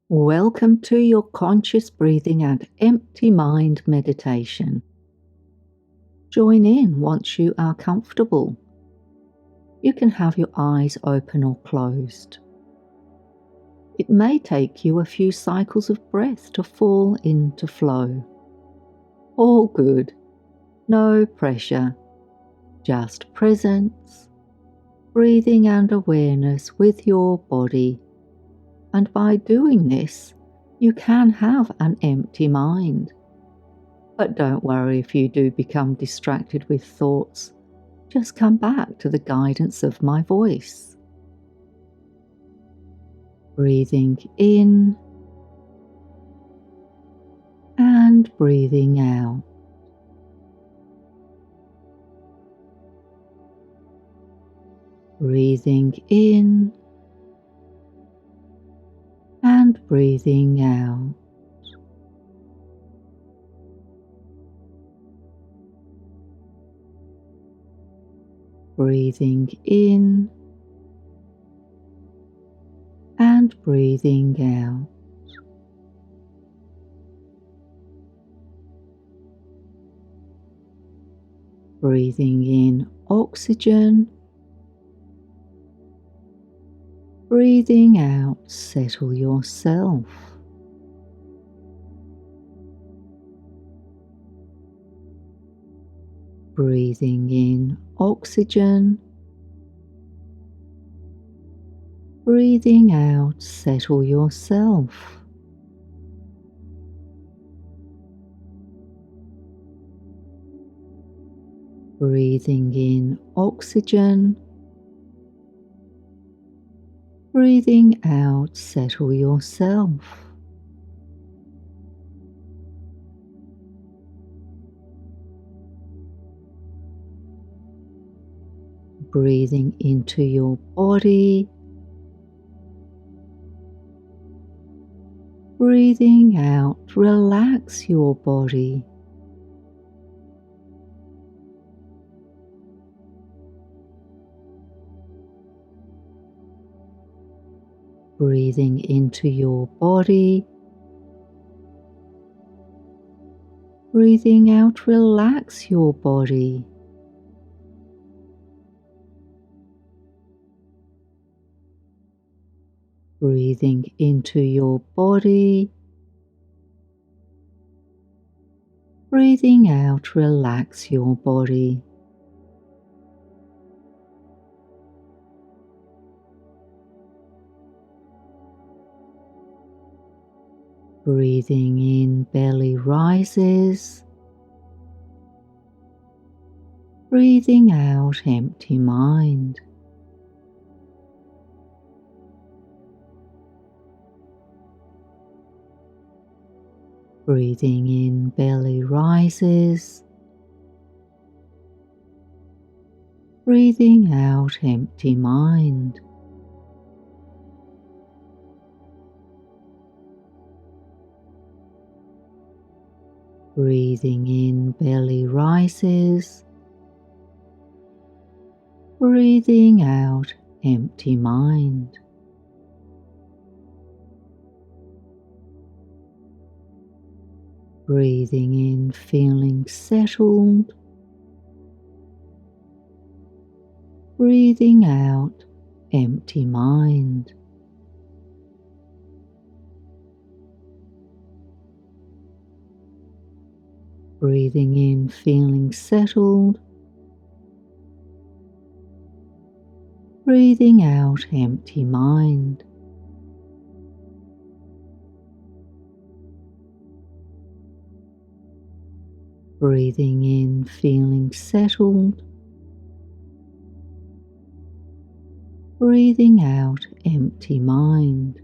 Welcome to your conscious breathing and empty mind meditation. Join in once you are comfortable. You can have your eyes open or closed. It may take you a few cycles of breath to fall into flow. All good, no pressure, just presence, breathing and awareness with your body. And by doing this, you can have an empty mind. But don't worry if you do become distracted with thoughts. Just come back to the guidance of my voice. Breathing in and breathing out. Breathing in and breathing out. Breathing in and breathing out. Breathing in oxygen. Breathing out, settle yourself. Breathing in oxygen. Breathing out, settle yourself. Breathing in oxygen. Breathing out, settle yourself. Breathing into your body. Breathing out, relax your body. Breathing into your body. Breathing out, relax your body. Breathing into your body. Breathing out, relax your body. Breathing in, belly rises. Breathing out, empty mind. Breathing in, belly rises. Breathing out, empty mind. Breathing in, belly rises. Breathing out, empty mind. Breathing in, feeling settled. Breathing out, empty mind. Breathing in, feeling settled. Breathing out, empty mind. Breathing in, feeling settled. Breathing out, empty mind.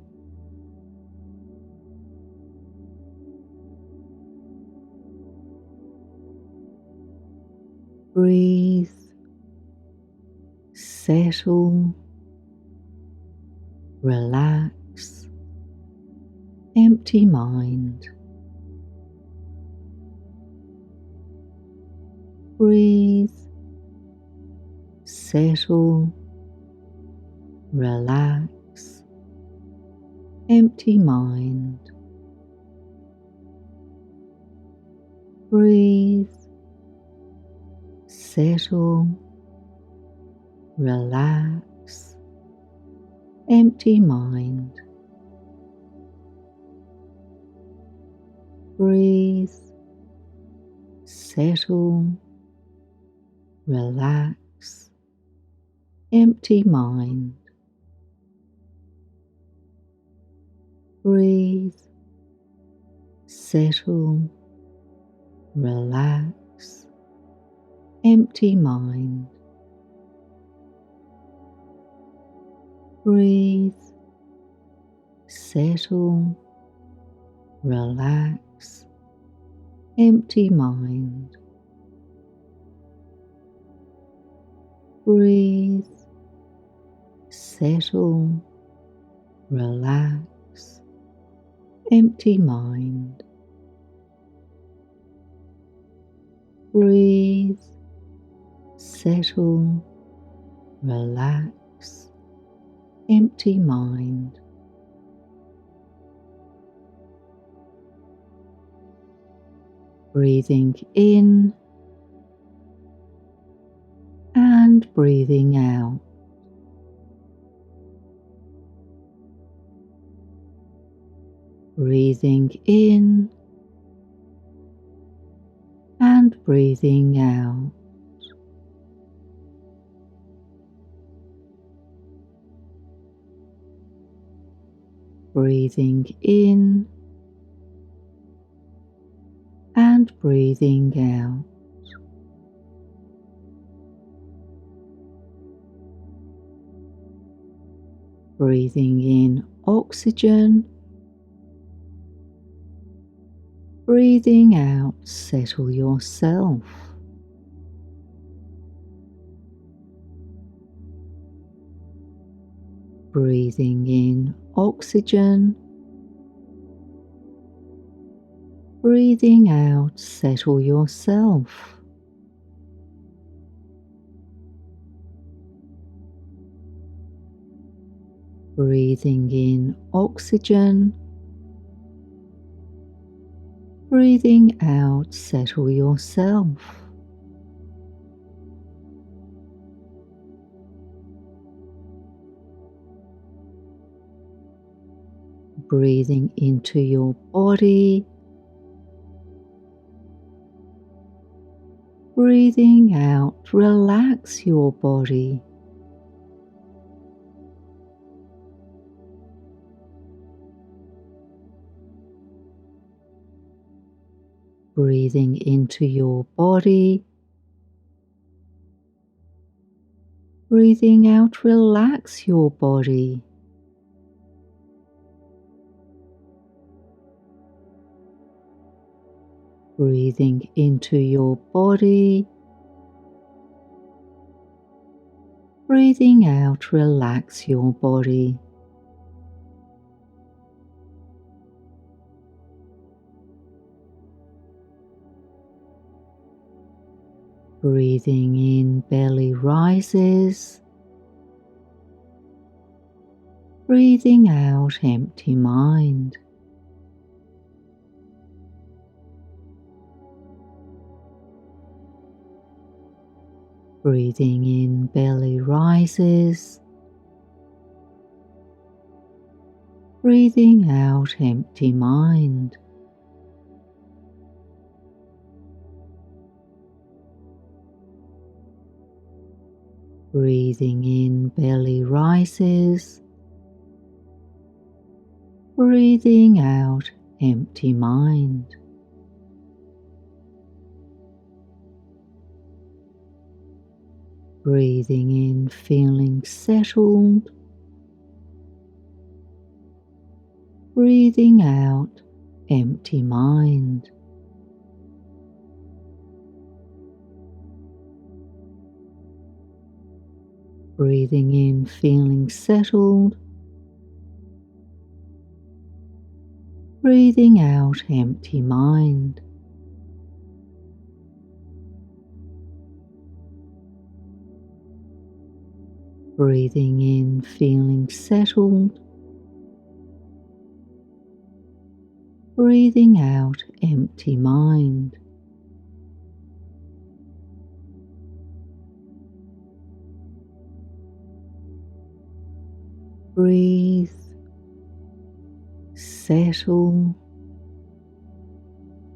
Breathe, settle, relax, empty mind. Breathe, settle, relax, empty mind. Breathe, settle, relax, empty mind. Breathe, settle, relax, empty mind. Breathe, settle, relax, empty mind. Breathe, settle, relax, empty mind. Breathe, settle, relax, empty mind. Breathe, settle, relax, empty mind. Breathing in and breathing out. Breathing in and breathing out. Breathing in and breathing out. Breathing in oxygen. Breathing out, settle yourself. Breathing in oxygen. Breathing out, settle yourself. Breathing in oxygen. Breathing out, settle yourself. Breathing into your body. Breathing out, relax your body. Breathing into your body. Breathing out, relax your body. Breathing into your body. Breathing out, relax your body. Breathing in, belly rises. Breathing out, empty mind. Breathing in, belly rises. Breathing out, empty mind. Breathing in, belly rises. Breathing out, empty mind. Breathing in, feeling settled. Breathing out, empty mind. Breathing in, feeling settled. Breathing out, empty mind. Breathing in, feeling settled. breathing out empty mind. Breathe, settle,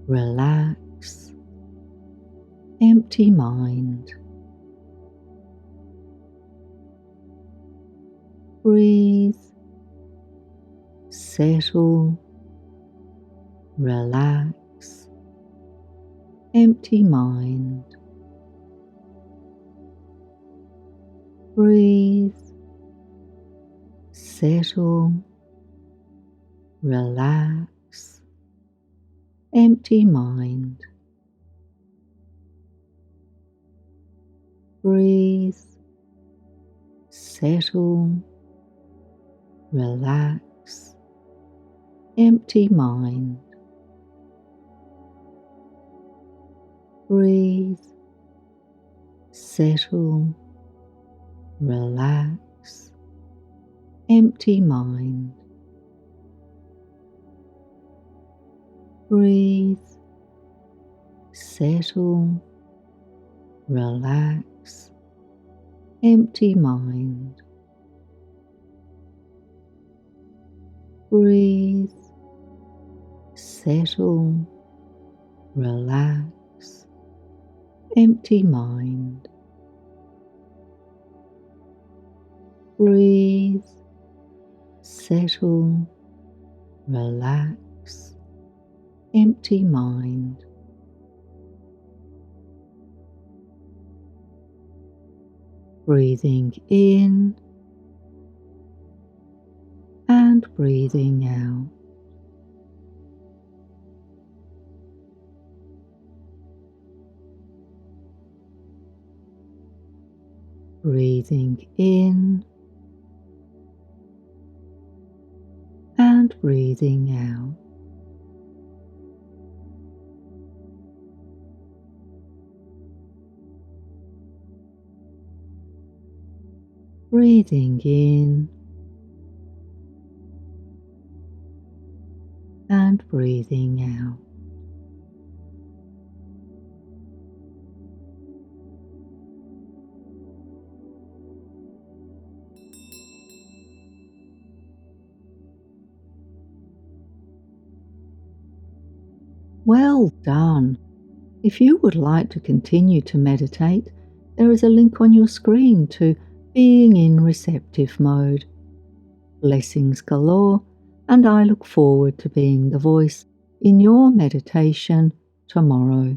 relax, empty mind. Breathe, settle, relax, empty mind. Breathe, settle, relax, empty mind. Breathe, settle, relax, empty mind. Breathe, settle, relax, empty mind. Breathe, settle, relax, empty mind. Breathe, settle, relax, empty mind. Breathe, settle, relax, empty mind. Breathing in and breathing out. Breathing in and breathing out. Breathing in and breathing out. Well done! If you would like to continue to meditate, there is a link on your screen to being in receptive mode. Blessings galore, and I look forward to being the voice in your meditation tomorrow.